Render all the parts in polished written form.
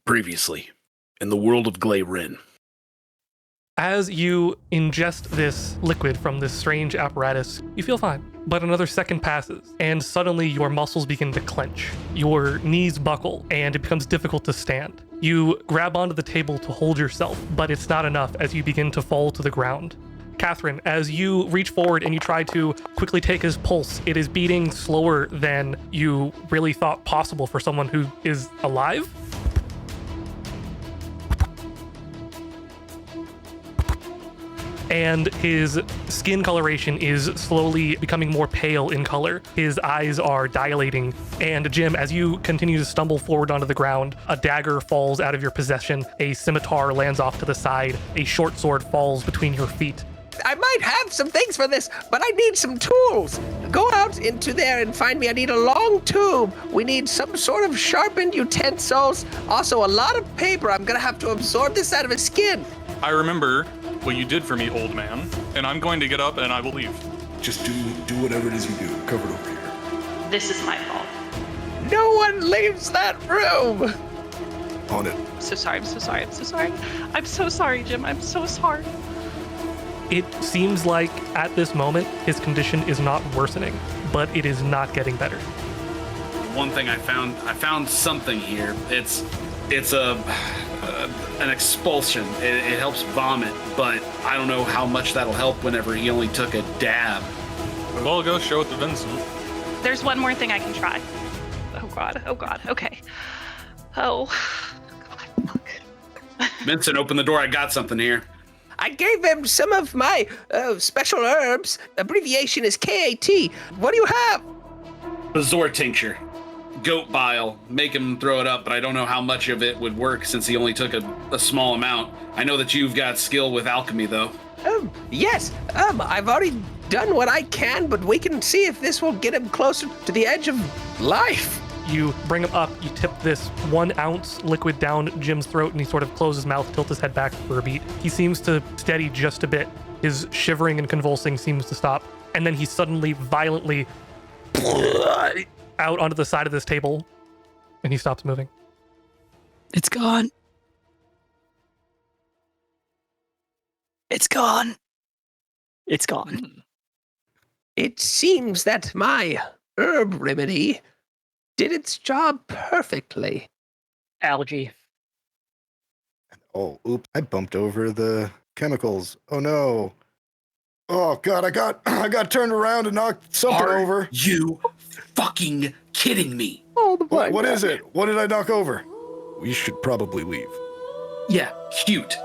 Previously, in the world of Glaerinn. As you ingest this liquid from this strange apparatus, you feel fine. But another second passes, and suddenly your muscles begin to clench. Your knees buckle, and it becomes difficult to stand. You grab onto the table to hold yourself, but it's not enough as you begin to fall to the ground. Catherine, as you reach forward and you try to quickly take his pulse, it is beating slower than you really thought possible for someone who is alive. And his skin coloration is slowly becoming more pale in color. His eyes are dilating. And Jim, as you continue to stumble forward onto the ground, a dagger falls out of your possession, a scimitar lands off to the side, a short sword falls between your feet. I might have some things for this, but I need some tools. Go out into there and find me. I need a long tube. We need some sort of sharpened utensils. Also, a lot of paper. I'm gonna have to absorb this out of his skin. I remember what you did for me, old man, and I'm going to get up and I will leave. Just do whatever it is you do. Covered over here. This is my fault. No one leaves that room. On it. I'm so sorry, I'm so sorry, I'm so sorry. I'm so sorry, Jim, I'm so sorry. It seems like at this moment, his condition is not worsening, but it is not getting better. One thing I found something here. It's an expulsion. It helps vomit, but I don't know how much that'll help whenever he only took a dab. Well, go show it to Vincent. There's one more thing I can try. Oh god, okay. Oh, God, fuck. Vincent, open the door. I got something here. I gave him some of my special herbs. Abbreviation is KAT. What do you have? Bazor tincture. Goat bile. Make him throw it up, but I don't know how much of it would work since he only took a small amount. I know that you've got skill with alchemy, though. Yes. I've already done what I can, but we can see if this will get him closer to the edge of life. You bring him up, you tip this 1 ounce liquid down Jim's throat, and he sort of closes his mouth, tilts his head back for a beat. He seems to steady just a bit. His shivering and convulsing seems to stop, and then he suddenly violently out onto the side of this table, and he stops moving. It's gone. It's gone. It's gone. It seems that my herb remedy did its job perfectly. Algae. Oh, oops. I bumped over the chemicals. Oh, no. Oh, God, I got turned around and knocked something over. You fucking kidding me? Oh, the What is it? What did I knock over? We should probably leave. Yeah, cute.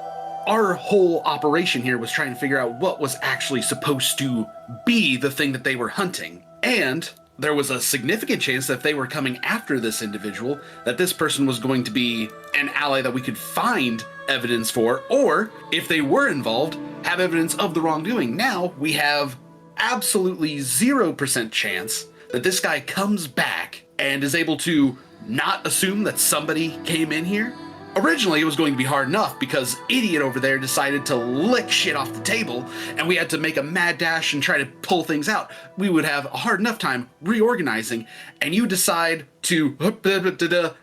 Our whole operation here was trying to figure out what was actually supposed to be the thing that they were hunting. And there was a significant chance that if they were coming after this individual, that this person was going to be an ally that we could find evidence for, or if they were involved, have evidence of the wrongdoing. Now we have absolutely 0% chance that this guy comes back and is able to not assume that somebody came in here. Originally, it was going to be hard enough because idiot over there decided to lick shit off the table and we had to make a mad dash and try to pull things out. We would have a hard enough time reorganizing, and you decide to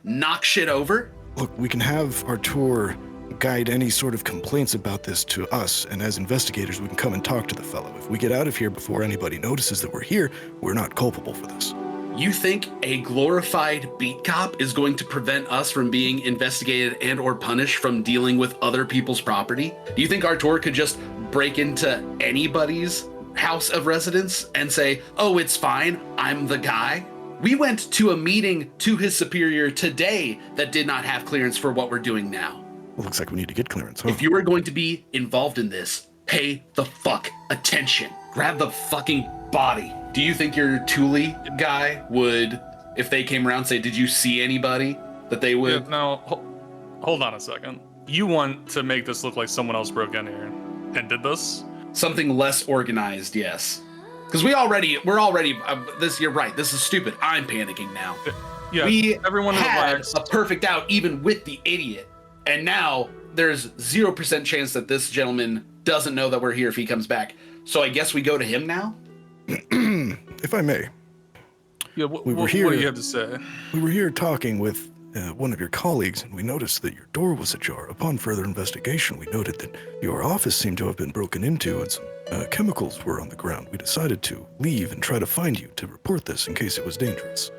knock shit over. Look, we can have our tour guide any sort of complaints about this to us, and as investigators, we can come and talk to the fellow. If we get out of here before anybody notices that we're here, we're not culpable for this. You think a glorified beat cop is going to prevent us from being investigated and or punished from dealing with other people's property? Do you think our tour could just break into anybody's house of residence and say, oh, it's fine, I'm the guy? We went to a meeting to his superior today that did not have clearance for what we're doing now. Well, looks like we need to get clearance, huh? If you are going to be involved in this, pay the fuck attention. Grab the fucking body. Do you think your Thule guy would, if they came around and say, did you see anybody, that they would? Yeah, no, hold on a second. You want to make this look like someone else broke in here and did this? Something less organized, yes. Because we're already, this, you're right, this is stupid. I'm panicking now. Yeah, everyone had relax. a perfect out even with the idiot. And now there's 0% chance that this gentleman doesn't know that we're here if he comes back. So I guess we go to him now? If I may. Yeah, We were here, what do you have to say? We were here talking with one of your colleagues, and we noticed that your door was ajar. Upon further investigation, we noted that your office seemed to have been broken into and some chemicals were on the ground. We decided to leave and try to find you to report this in case it was dangerous.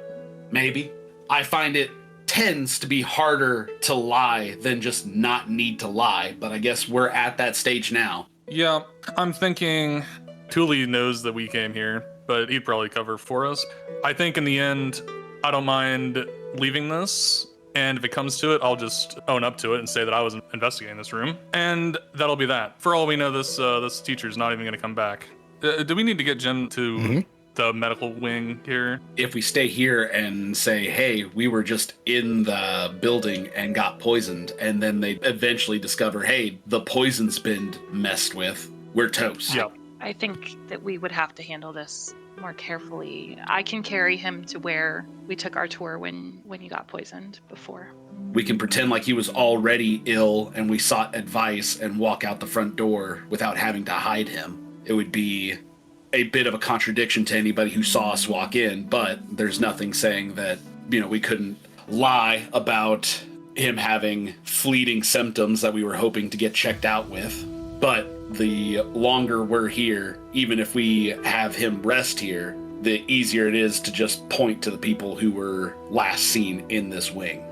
Maybe. I find it tends to be harder to lie than just not need to lie, but I guess we're at that stage now. Yeah, I'm thinking Thule knows that we came here, but he'd probably cover for us. I think in the end, I don't mind leaving this, and if it comes to it, I'll just own up to it and say that I was investigating this room, and that'll be that. For all we know, this teacher's not even going to come back. Do we need to get Jim to the medical wing here? If we stay here and say, hey, we were just in the building and got poisoned, and then they eventually discover, hey, the poison's been messed with, we're toast. Yeah. I think that we would have to handle this more carefully. I can carry him to where we took our tour when he got poisoned before. We can pretend like he was already ill and we sought advice and walk out the front door without having to hide him. It would be a bit of a contradiction to anybody who saw us walk in, but there's nothing saying that, we couldn't lie about him having fleeting symptoms that we were hoping to get checked out with. But the longer we're here, even if we have him rest here, the easier it is to just point to the people who were last seen in this wing.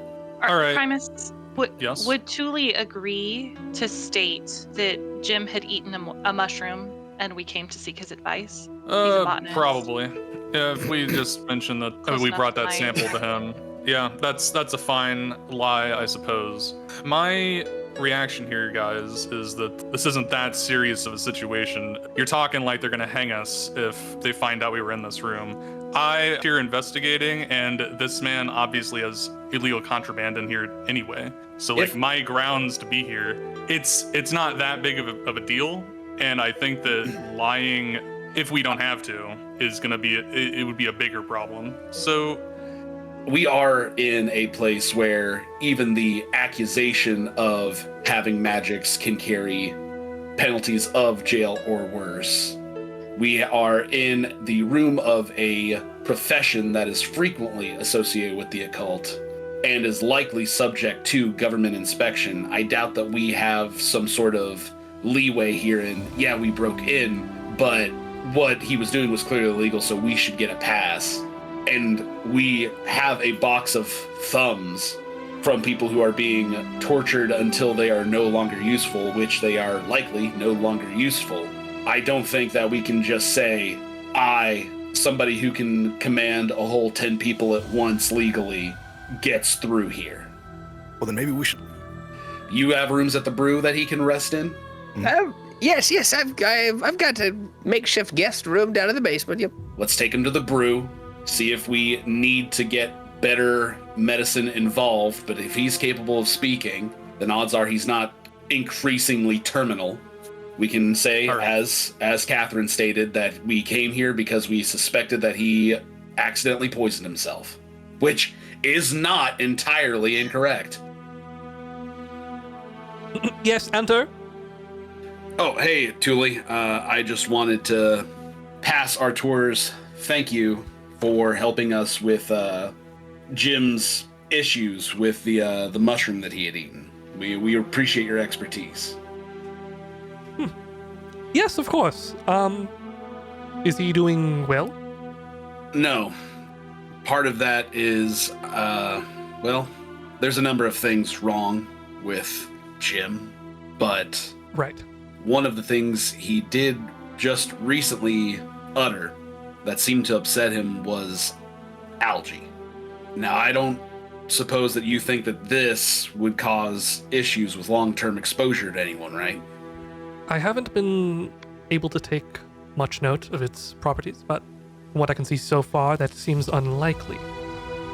All right. Primus, Yes? would Thule agree to state that Jim had eaten a mushroom and we came to seek his advice? He's a botanist. Probably. Yeah, if we just mentioned that Close we enough brought to that lie. sample to him. Yeah, that's a fine lie, I suppose. My reaction here, guys, is that this isn't that serious of a situation. You're talking like they're gonna hang us if they find out we were in this room. I'm here investigating, and this man obviously has illegal contraband in here anyway. So, like, my grounds to be here, it's not that big of a deal. And I think that lying, if we don't have to, is gonna be it would be a bigger problem. So We are in a place where even the accusation of having magics can carry penalties of jail or worse. We are in the room of a profession that is frequently associated with the occult and is likely subject to government inspection. I doubt that we have some sort of leeway here in, yeah, we broke in, but what he was doing was clearly illegal, so we should get a pass. And we have a box of thumbs from people who are being tortured until they are no longer useful, which they are likely no longer useful. I don't think that we can just say, somebody who can command a whole 10 people at once legally, gets through here. Well, then maybe we should. You have rooms at the brew that he can rest in? Yes, I've got a makeshift guest room down in the basement. Yep. Let's take him to the brew, see if we need to get better medicine involved, but if he's capable of speaking, then odds are he's not increasingly terminal. We can say, All right. as Catherine stated, that we came here because we suspected that he accidentally poisoned himself, which is not entirely incorrect. Yes, enter. Oh, hey, Thule. I just wanted to pass our tours. Thank you for helping us with Jim's issues with the mushroom that he had eaten. We appreciate your expertise. Yes, of course. Is he doing well? No. Part of that is, there's a number of things wrong with Jim, but Right. one of the things he did just recently utter that seemed to upset him was algae. Now, I don't suppose that you think that this would cause issues with long-term exposure to anyone, right? I haven't been able to take much note of its properties, but from what I can see so far, that seems unlikely.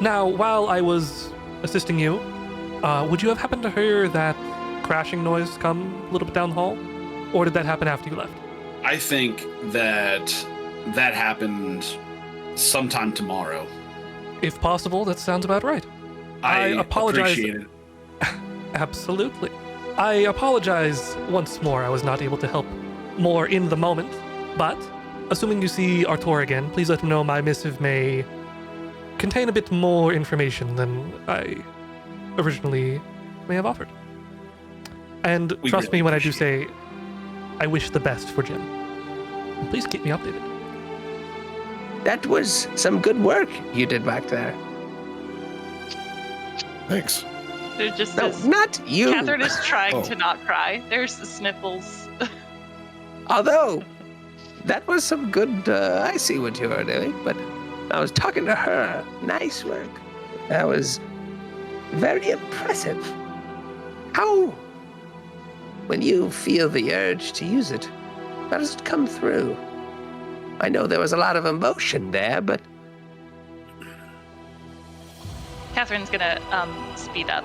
Now, while I was assisting you, would you have happened to hear that crashing noise come a little bit down the hall? Or did that happen after you left? I think that happened sometime tomorrow. If possible, that sounds about right. I apologize. Appreciate it. Absolutely. I apologize once more. I was not able to help more in the moment, but assuming you see Artur again, please let him know my missive may contain a bit more information than I originally may have offered. And We trust really me when I do appreciate say, I wish the best for Jim. And please keep me updated. That was some good work you did back there. Thanks. There just No, is. not you. Catherine is trying Oh. to not cry. There's the sniffles. Although, that was some good, I see what you were doing, but I was talking to her. Nice work. That was very impressive. How, when you feel the urge to use it, how does it come through? I know there was a lot of emotion there, but Catherine's gonna speed up.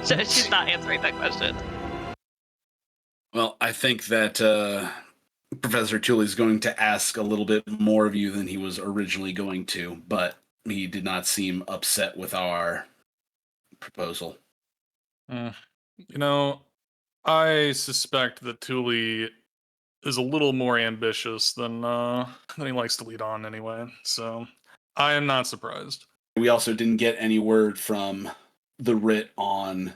She's not answering that question. Well, I think that Professor Tully's going to ask a little bit more of you than he was originally going to, but he did not seem upset with our proposal. You know, I suspect that Tully is a little more ambitious than he likes to lead on anyway, so I am not surprised. We also didn't get any word from the writ on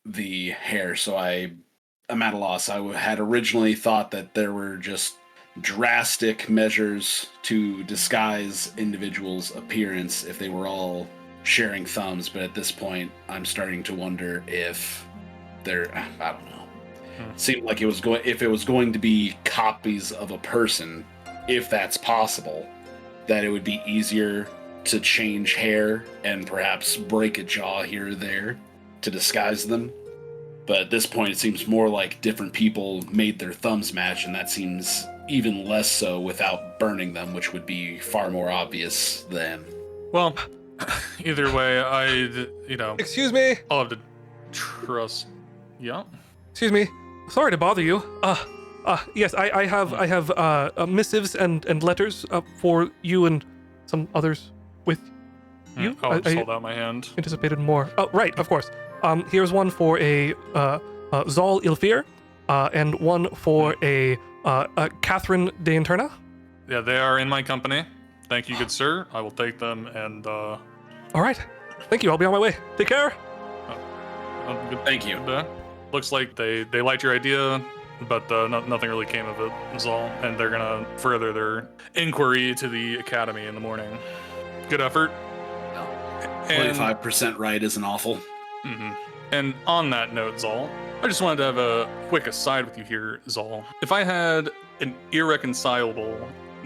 the hair, so I'm at a loss. I had originally thought that there were just drastic measures to disguise individuals' appearance if they were all sharing thumbs, but at this point, I'm starting to wonder if they're, I don't know. Seemed like if it was going to be copies of a person, if that's possible, that it would be easier to change hair and perhaps break a jaw here or there to disguise them. But at this point, it seems more like different people made their thumbs match, and that seems even less so without burning them, which would be far more obvious than. Well, either way, Excuse me. I'll have to trust. Yeah. Excuse me. Sorry to bother you. Yes, I have missives and letters for you and some others with you. I'll just I hold out my hand. anticipated more. Oh, right, of course. Here's one for a Zal Ilfir, and one for a Catherine de Interna. Yeah, they are in my company. Thank you, good sir. I will take them and All right. Thank you. I'll be on my way. Take care. good. Thank you. Looks like they liked your idea, but nothing really came of it, is all. And they're gonna further their inquiry to the academy in the morning. Good effort. 25% right isn't awful. And on that note, Zal, I just wanted to have a quick aside with you here, Zal. If I had an irreconcilable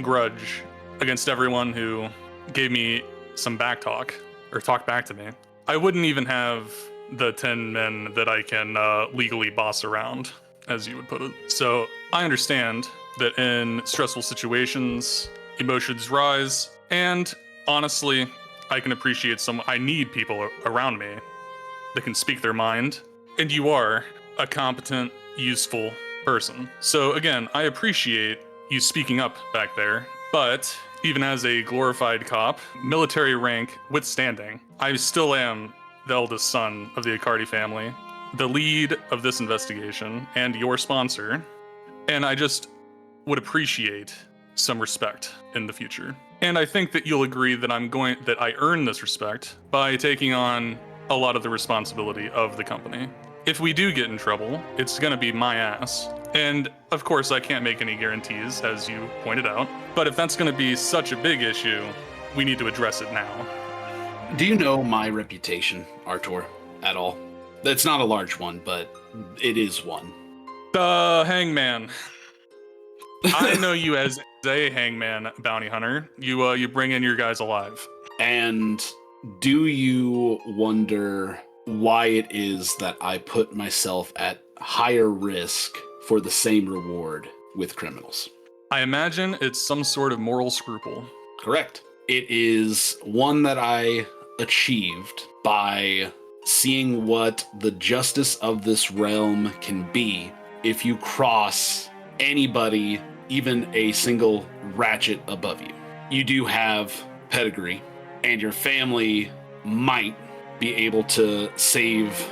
grudge against everyone who gave me some back talk or talked back to me, I wouldn't even have the 10 men that I can legally boss around, as you would put it. So I understand that in stressful situations, emotions rise, and honestly, I can appreciate I need people around me that can speak their mind, and you are a competent, useful person. So again, I appreciate you speaking up back there, but even as a glorified cop, military rank withstanding, I still am the eldest son of the Accardi family, the lead of this investigation, and your sponsor, and I just would appreciate some respect in the future. And I think that you'll agree that I earn this respect by taking on a lot of the responsibility of the company. If we do get in trouble, it's gonna be my ass. And of course, I can't make any guarantees, as you pointed out, but if that's gonna be such a big issue, we need to address it now. Do you know my reputation, Artur, at all? It's not a large one, but it is one. The hangman. I know you as a hangman bounty hunter. You bring in your guys alive. And do you wonder why it is that I put myself at higher risk for the same reward with criminals? I imagine it's some sort of moral scruple. Correct. It is one that I achieved by seeing what the justice of this realm can be if you cross anybody, even a single ratchet above you. You do have pedigree, and your family might be able to save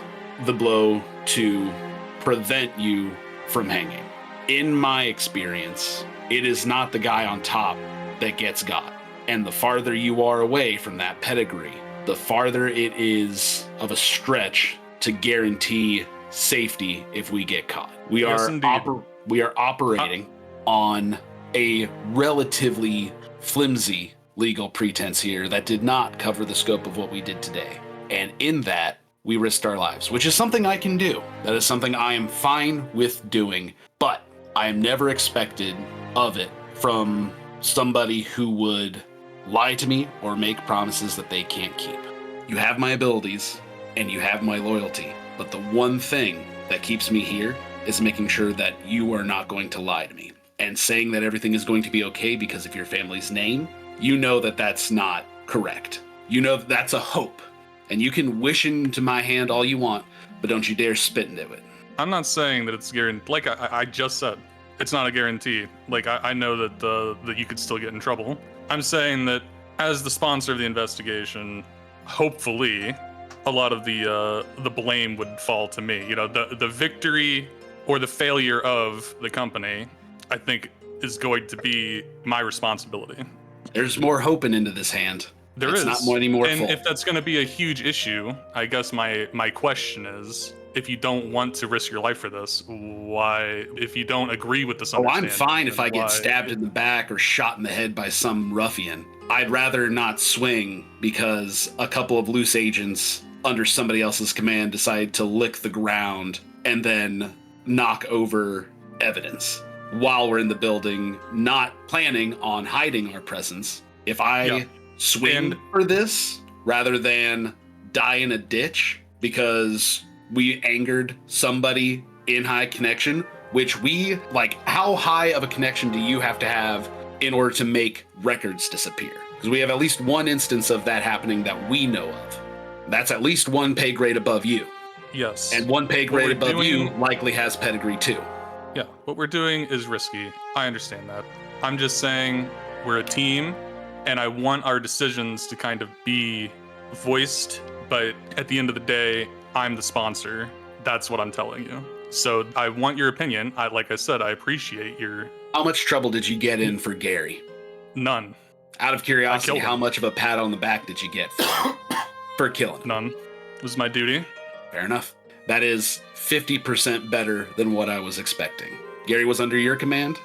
the blow to prevent you from hanging. In my experience, it is not the guy on top that gets got. And the farther you are away from that pedigree, the farther it is of a stretch to guarantee safety if we get caught. We Yes, are indeed. we are operating on a relatively flimsy legal pretense here that did not cover the scope of what we did today. And in that, we risked our lives, which is something I can do. That is something I am fine with doing, but I am never expected of it from somebody who would lie to me or make promises that they can't keep. You have my abilities and you have my loyalty, but the one thing that keeps me here is making sure that you are not going to lie to me and saying that everything is going to be okay because of your family's name. You know that that's not correct. You know that that's a hope, and you can wish into my hand all you want, but don't you dare spit into it. I'm not saying that it's guaranteed. Like I just said, it's not a guarantee. Like I know that you could still get in trouble. I'm saying that as the sponsor of the investigation, hopefully, a lot of the blame would fall to me. You know, the victory or the failure of the company, I think, is going to be my responsibility. There's more hoping into this hand. There It's is not more anymore and full. if that's going to be a huge issue, I guess my question is, if you don't want to risk your life for this, why? If you don't agree with this Oh, I'm understanding, fine if then I get why- stabbed in the back or shot in the head by some ruffian. I'd rather not swing because a couple of loose agents under somebody else's command decide to lick the ground and then knock over evidence while we're in the building, not planning on hiding our presence. If I Yeah. swing And- for this rather than die in a ditch because we angered somebody in high connection, which we, like, how high of a connection do you have to have in order to make records disappear? Because we have at least one instance of that happening that we know of. That's at least one pay grade above you. Yes. And one pay What grade we're above you doing- likely has pedigree too. Yeah, what we're doing is risky. I understand that. I'm just saying we're a team, and I want our decisions to kind of be voiced, but at the end of the day, I'm the sponsor. That's what I'm telling you. So I want your opinion. Like I said, I appreciate your How much trouble did you get in for Gary? none. Out of curiosity, killed him. how much of a pat on the back did you get for killing him? None. It was my duty. Fair enough. That is 50% better than what I was expecting. Gary was under your command,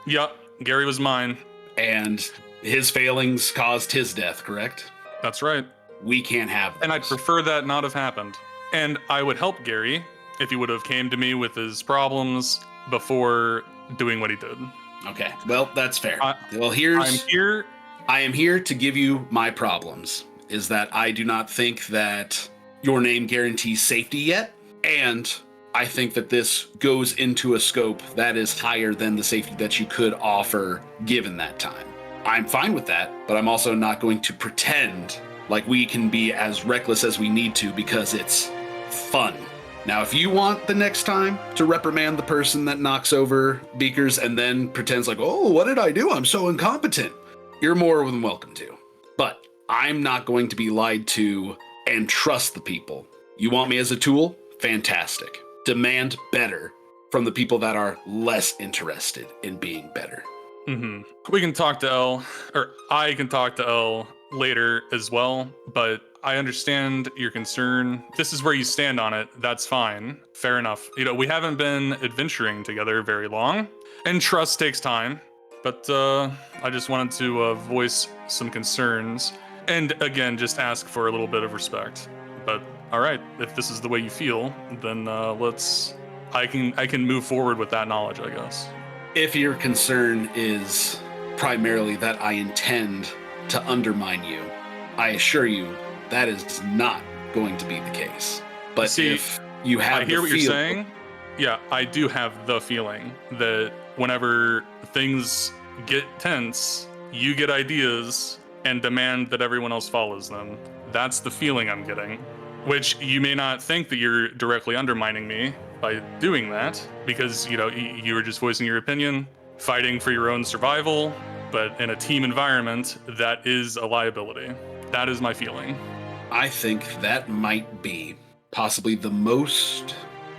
Yeah, Gary was mine. and his failings caused his death, correct? That's right. We can't have And I'd those. prefer that not have happened. And I would help Gary if he would have came to me with his problems before doing what he did. Okay, well, that's fair. I- Well, I'm here. I am here to give you my problems, is that I do not think that your name guarantees safety yet, and I think that this goes into a scope that is higher than the safety that you could offer given that time. I'm fine with that, but I'm also not going to pretend like we can be as reckless as we need to because it's fun. Now, if you want the next time to reprimand the person that knocks over beakers and then pretends like, oh, what did I do? I'm so incompetent. You're more than welcome to. But I'm not going to be lied to and trust the people. You want me as a tool? Fantastic. Demand better from the people that are less interested in being better. hmm We can talk to L, or I can talk to L later as well, but I understand your concern. If this is where you stand on it, that's fine. Fair enough. You know, we haven't been adventuring together very long, and trust takes time. But I just wanted to voice some concerns, and again, just ask for a little bit of respect. But all right, if this is the way you feel, then I can move forward with that knowledge, I guess. If your concern is primarily that I intend to undermine you, I assure you that is not going to be the case. But See, if you have I hear the what you're feel- saying. Yeah, I do have the feeling that whenever things get tense, you get ideas and demand that everyone else follows them. That's the feeling I'm getting. Which you may not think that you're directly undermining me by doing that, because you were just voicing your opinion, fighting for your own survival, but in a team environment, that is a liability. That is my feeling. I think that might be possibly the most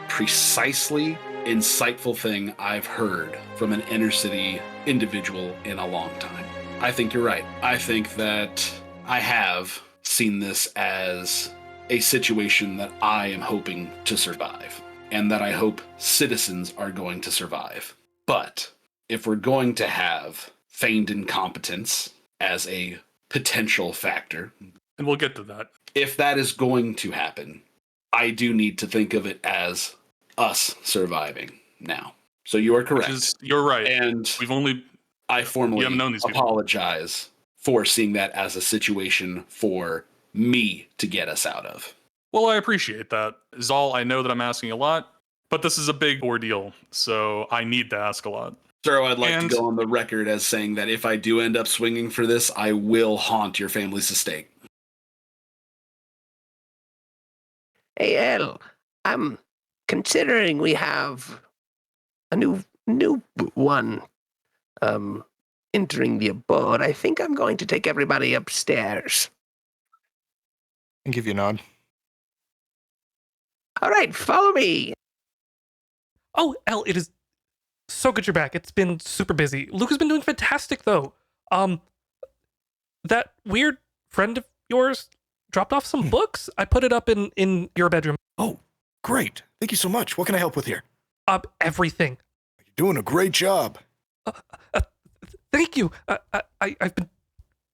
precisely insightful thing I've heard from an inner city individual in a long time. I think you're right. I think that I have seen this as a situation that I am hoping to survive, and that I hope citizens are going to survive. But if we're going to have feigned incompetence as a potential factor, And we'll get to that. if that is going to happen, I do need to think of it as us surviving now. So you are correct. You're right. And I You formally haven't known these people. apologize for seeing that as a situation for me to get us out of. Well, I appreciate that. Zal, I know that I'm asking a lot, but this is a big ordeal, so I need to ask a lot. Sir, I'd like And- to go on the record as saying that if I do end up swinging for this, I will haunt your family's estate. Hey, El, I'm considering we have a new one entering the abode. I think I'm going to take everybody upstairs. And give you a nod. All right, follow me. Oh, Elle, it is so good you're back. It's been super busy. Luke has been doing fantastic, though. That weird friend of yours dropped off some books. I put it up in your bedroom. Oh, great. Thank you so much. What can I help with here? Everything. You're doing a great job. Thank you. I've been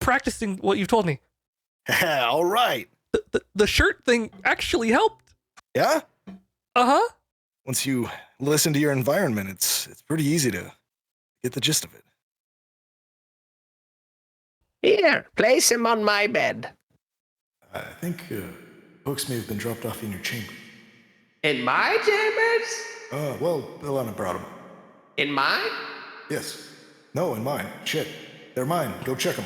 practicing what you've told me. All right. The shirt thing actually helped. Yeah? Uh-huh. Once you listen to your environment, it's pretty easy to get the gist of it. Here, place him on my bed. I think books may have been dropped off in your chamber. In my chambers? Well, Ilana brought them. In mine? Yes. No, in mine. Shit. They're mine. Go check them.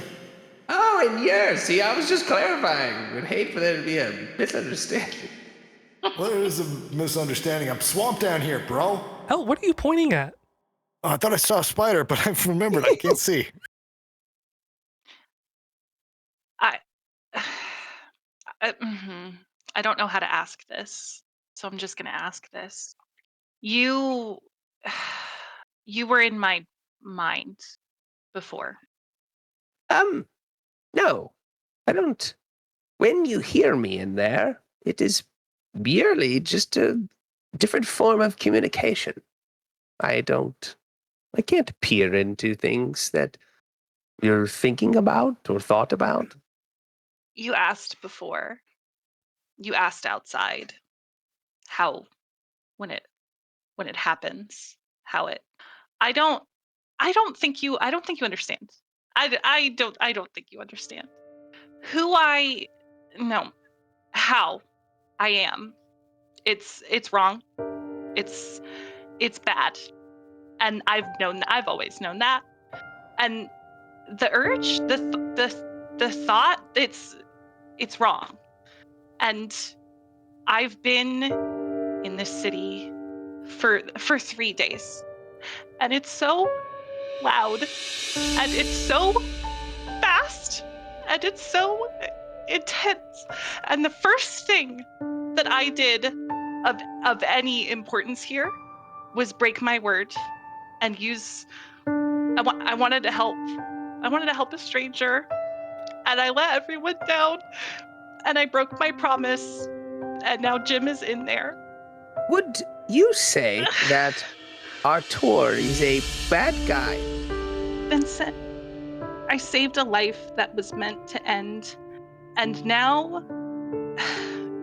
Oh, in yours. See, I was just clarifying. Would hate for there to be a misunderstanding. Well, there is a misunderstanding. I'm swamped down here, bro. Elle, what are you pointing at? Oh, I thought I saw a spider, but I've remembered I can't see. I don't know how to ask this, so I'm just gonna ask this. You were in my mind before. No, I don't. When you hear me in there, it is merely just a different form of communication. I can't peer into things that you're thinking about or thought about. You asked before. You asked outside how when it happens, how it I don't think you understand. I don't think you understand how I am. It's wrong. It's bad. And I've always known that. And the urge, the thought, it's wrong. And I've been in this city for 3 days. And it's so loud, and it's so fast, and it's so intense. And the first thing that I did of any importance here was break my word and use. I wanted to help. I wanted to help a stranger, and I let everyone down, and I broke my promise, and now Jim is in there. Would you say that Artur is a bad guy? Vincent, I saved a life that was meant to end, and now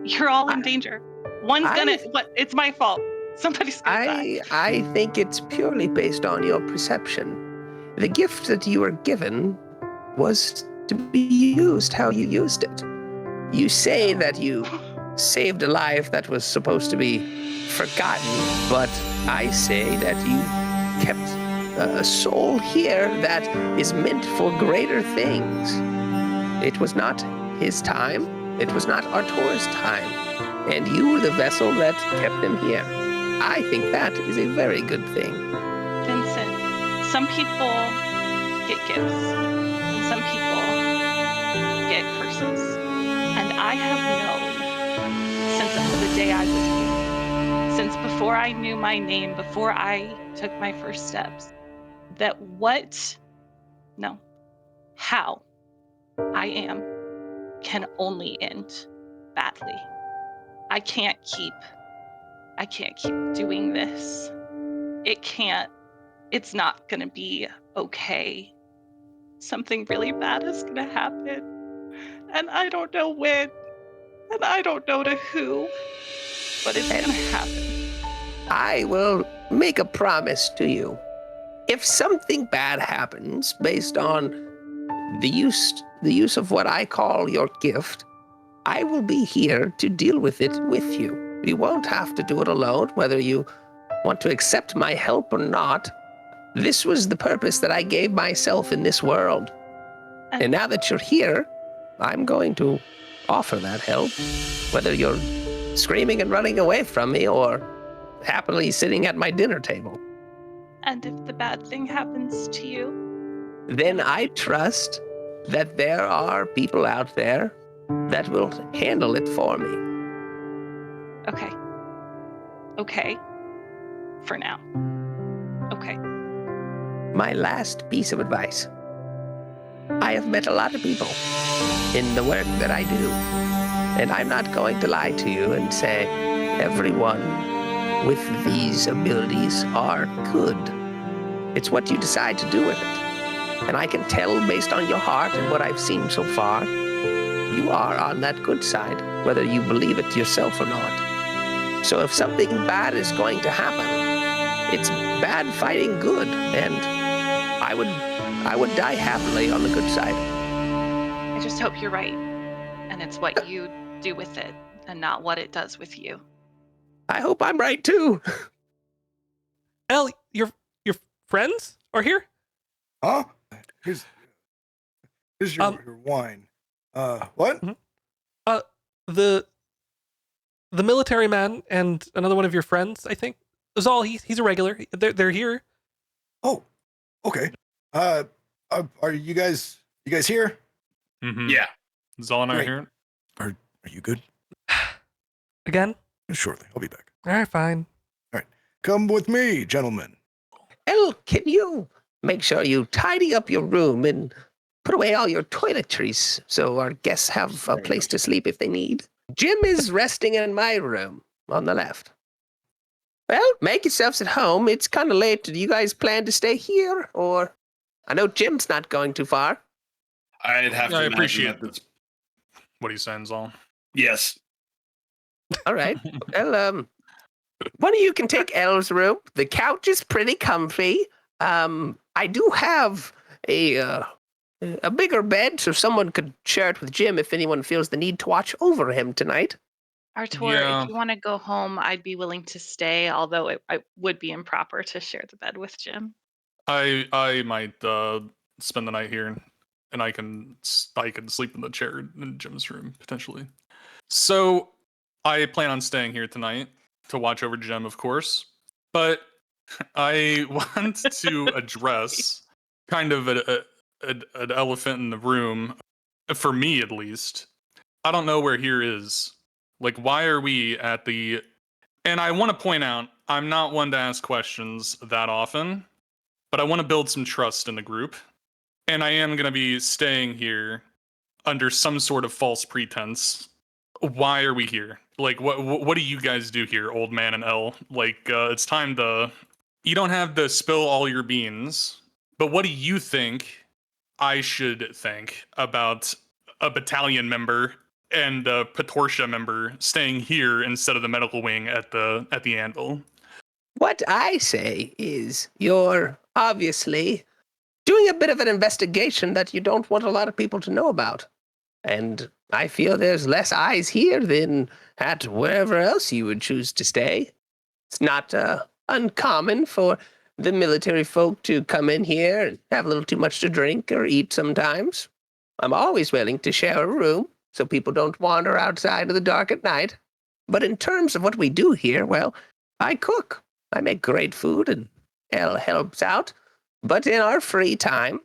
you're all in danger. It's my fault. Somebody's gonna die. I think it's purely based on your perception. The gift that you were given was to be used how you used it. You say that you saved a life that was supposed to be forgotten, but I say that you kept a soul here that is meant for greater things. It was not his time. It was not Artur's time. And you were the vessel that kept him here. I think that is a very good thing. Vincent, some people get gifts, and some people get curses. And I have known since the day I was here, since before I knew my name, before I took my first steps, how I am can only end badly. I can't keep doing this. It's not gonna be okay. Something really bad is gonna happen. And I don't know when, and I don't know to who, but it's gonna happen. I will make a promise to you. If something bad happens based on the use of what I call your gift, I will be here to deal with it with you. You won't have to do it alone, whether you want to accept my help or not. This was the purpose that I gave myself in this world. And now that you're here, I'm going to offer that help, whether you're screaming and running away from me or happily sitting at my dinner table. And if the bad thing happens to you, Then I trust that there are people out there that will handle it for me. okay. Okay. For now. Okay. My last piece of advice. I have met a lot of people in the work that I do, and I'm not going to lie to you and say everyone with these abilities are good. It's what you decide to do with it. And I can tell based on your heart and what I've seen so far, you are on that good side, whether you believe it yourself or not. So if something bad is going to happen, it's bad fighting good, and I would die happily on the good side. I just hope you're right. And it's what you do with it and not what it does with you. I hope I'm right too. El, your friends are here? Huh? Here's your wine. What? The military man and another one of your friends, I think. Zal, he's a regular. They're here. Oh, okay. Are you guys here? Mm-hmm. Yeah. Zal and I are Great. here. Are you good? Again? Shortly, I'll be back. All right, fine. Come with me, gentlemen. El, can you make sure you tidy up your room and put away all your toiletries so our guests have a place to sleep if they need? Jim is resting in my room on the left. Well, make yourselves at home. It's kind of late. Do you guys plan to stay here? Or I know Jim's not going too far. I'd have to I imagine appreciate that this. what he's saying, Zal. Yes. All right. Well, one of you can take El's room. The couch is pretty comfy. I do have a bigger bed, so someone could share it with Jim if anyone feels the need to watch over him tonight. Artur, Yeah. if you want to go home, I'd be willing to stay, although it would be improper to share the bed with Jim. I might spend the night here, and I can sleep in the chair in Jim's room potentially. So I plan on staying here tonight to watch over Jim, of course. But I want to address kind of an elephant in the room, for me at least. I don't know where here is. Like, why are we at the... And I want to point out, I'm not one to ask questions that often, but I want to build some trust in the group. And I am going to be staying here under some sort of false pretense. Why are we here? Like, what do you guys do here, old man and L? Like, it's time to... You don't have to spill all your beans, but what do you think I should think about a battalion member and a Patorcia member staying here instead of the medical wing at the Anvil? What I say is you're obviously doing a bit of an investigation that you don't want a lot of people to know about. And I feel there's less eyes here than at wherever else you would choose to stay. It's not uncommon for the military folk to come in here and have a little too much to drink or eat sometimes. I'm always willing to share a room so people don't wander outside in the dark at night. But in terms of what we do here, well, I cook. I make great food and Elle helps out. But in our free time,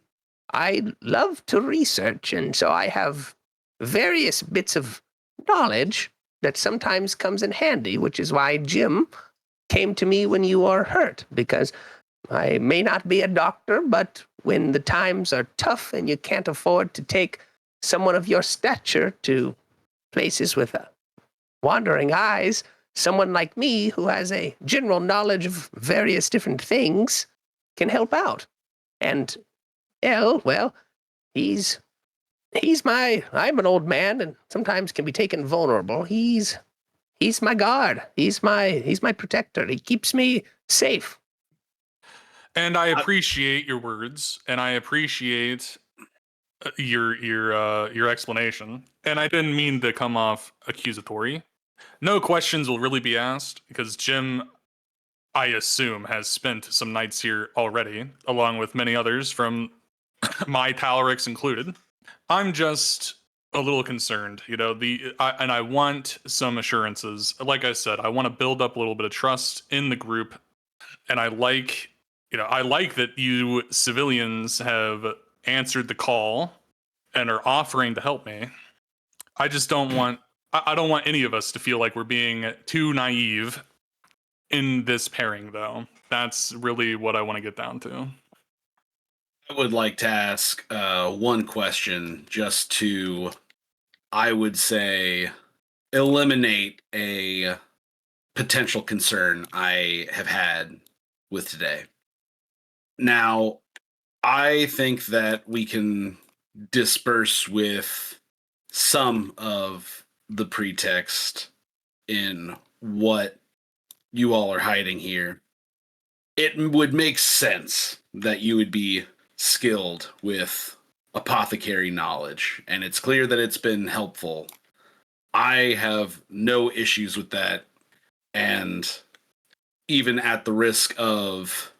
I love to research, and so I have various bits of knowledge that sometimes comes in handy, which is why Jim came to me when you are hurt, because I may not be a doctor, but when the times are tough and you can't afford to take someone of your stature to places with wandering eyes. Someone like me who has a general knowledge of various different things can help out. And El, well, I'm an old man and sometimes can be taken vulnerable. He's my guard. He's my protector. He keeps me safe. And I appreciate your words, and I appreciate your explanation. And I didn't mean to come off accusatory. No questions will really be asked because Jim, I assume, has spent some nights here already, along with many others from my Talrix included. I'm just a little concerned, and I want some assurances. Like I said, I want to build up a little bit of trust in the group, and I like that you civilians have answered the call and are offering to help me. I just don't want I don't want any of us to feel like we're being too naive in this pairing, though. That's really what I want to get down to. I would like to ask one question just to, I would say, eliminate a potential concern I have had with today. Now, I think that we can disperse with some of the pretext in what you all are hiding here. It would make sense that you would be skilled with apothecary knowledge, and it's clear that it's been helpful. I have no issues with that, and even at the risk of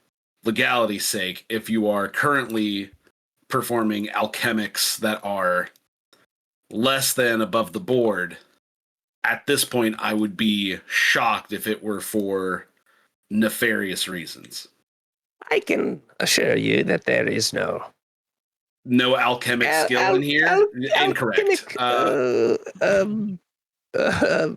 legality's sake, if you are currently performing alchemics that are less than above the board, at this point I would be shocked if it were for nefarious reasons. I can assure you that there is no alchemic skill in here. Incorrect.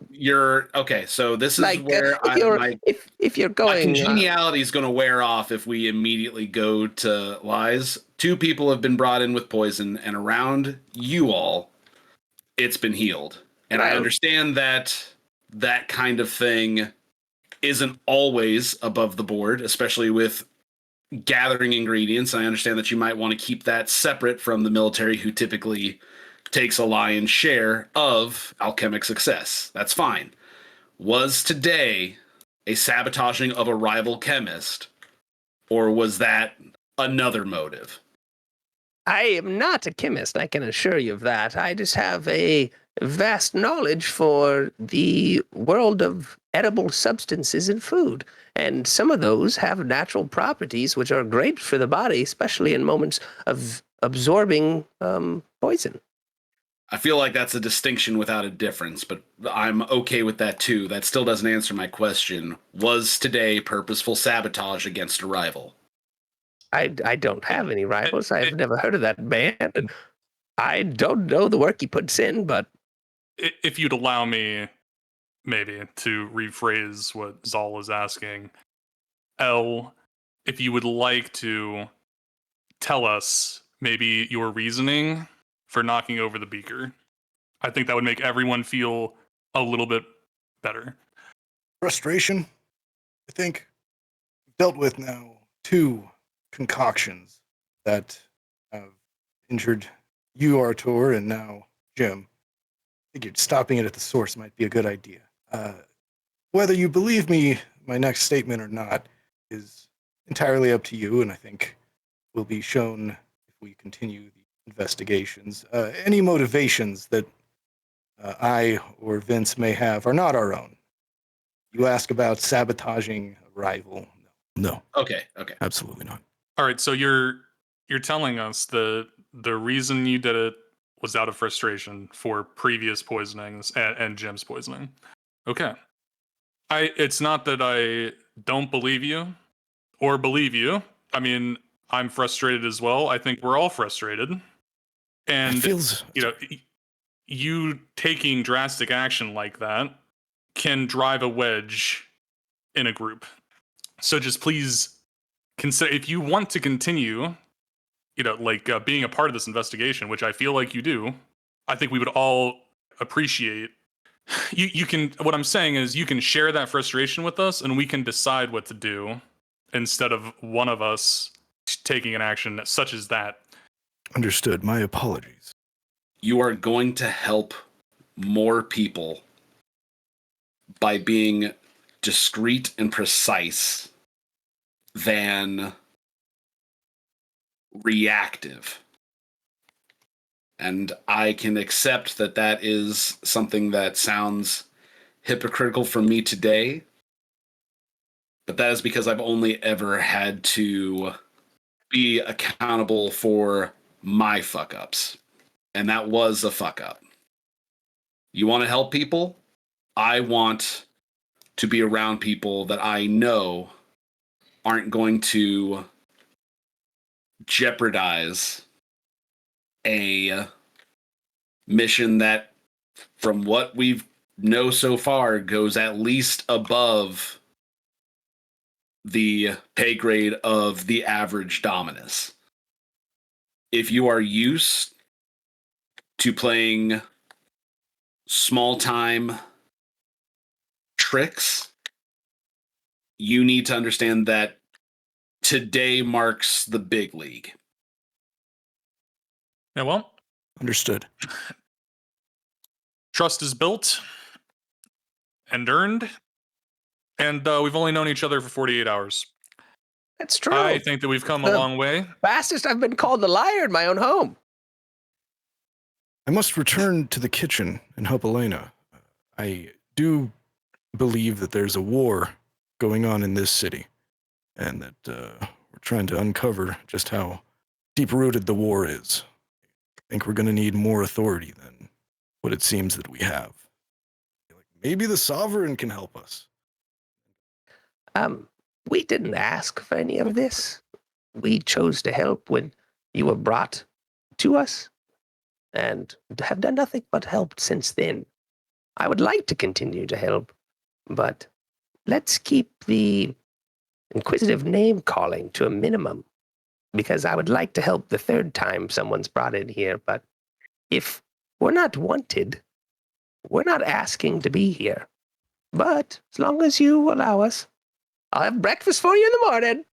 You're okay. So this is like where if you're my going congeniality is going to wear off if we immediately go to lies. 2 people have been brought in with poison, and around you all, it's been healed. And I understand that that kind of thing isn't always above the board, especially with gathering ingredients. I understand that you might want to keep that separate from the military, who typically takes a lion's share of alchemic success. That's fine. Was today a sabotaging of a rival chemist, or was that another motive? I am not a chemist, I can assure you of that. I just have a vast knowledge for the world of edible substances in food. And some of those have natural properties which are great for the body, especially in moments of absorbing poison. I feel like that's a distinction without a difference, but I'm okay with that too. That still doesn't answer my question. Was today purposeful sabotage against a rival? I don't have any rivals. I've never heard of that man. And I don't know the work he puts in, but If you'd allow me, maybe, to rephrase what Zal is asking, L, if you would like to tell us maybe your reasoning for knocking over the beaker, I think that would make everyone feel a little bit better. Frustration, I think. Dealt with now 2 concoctions that have injured you, Artur, and now Jim. Figured stopping it at the source might be a good idea. Whether you believe me, my next statement or not, is entirely up to you, and I think will be shown if we continue the investigations. Any motivations that I or Vince may have are not our own. You ask about sabotaging a rival. No. Okay. Absolutely not. All right, so you're telling us that the reason you did it was out of frustration for previous poisonings and Jim's poisoning. Okay. It's not that I don't believe you or believe you. I mean, I'm frustrated as well. I think we're all frustrated. And you taking drastic action like that can drive a wedge in a group. So just please consider, if you want to continue, being a part of this investigation, which I feel like you do, I think we would all appreciate. You can. What I'm saying is, you can share that frustration with us, and we can decide what to do instead of one of us taking an action such as that. Understood. My apologies. You are going to help more people by being discreet and precise than reactive. And I can accept that that is something that sounds hypocritical from me today, but that is because I've only ever had to be accountable for my fuck ups. And that was a fuck up. You want to help people? I want to be around people that I know aren't going to jeopardize a mission that, from what we've know so far, goes at least above the pay grade of the average Dominus. If you are used to playing small time tricks, you need to understand that today marks the big league. Yeah, well, Understood. trust is built and earned, and we've only known each other for 48 hours. That's true. I think that we've come a long way. Fastest I've been called a liar in my own home. I must return to the kitchen and help Elena. I do believe that there's a war going on in this city, and that we're trying to uncover just how deep-rooted the war is. I think we're going to need more authority than what it seems that we have. Maybe the Sovereign can help us. We didn't ask for any of this. We chose to help when you were brought to us, and have done nothing but helped since then. I would like to continue to help, but let's keep the inquisitive name calling to a minimum, because I would like to help the third time someone's brought in here, but if we're not wanted, we're not asking to be here. But as long as you allow us, I'll have breakfast for you in the morning.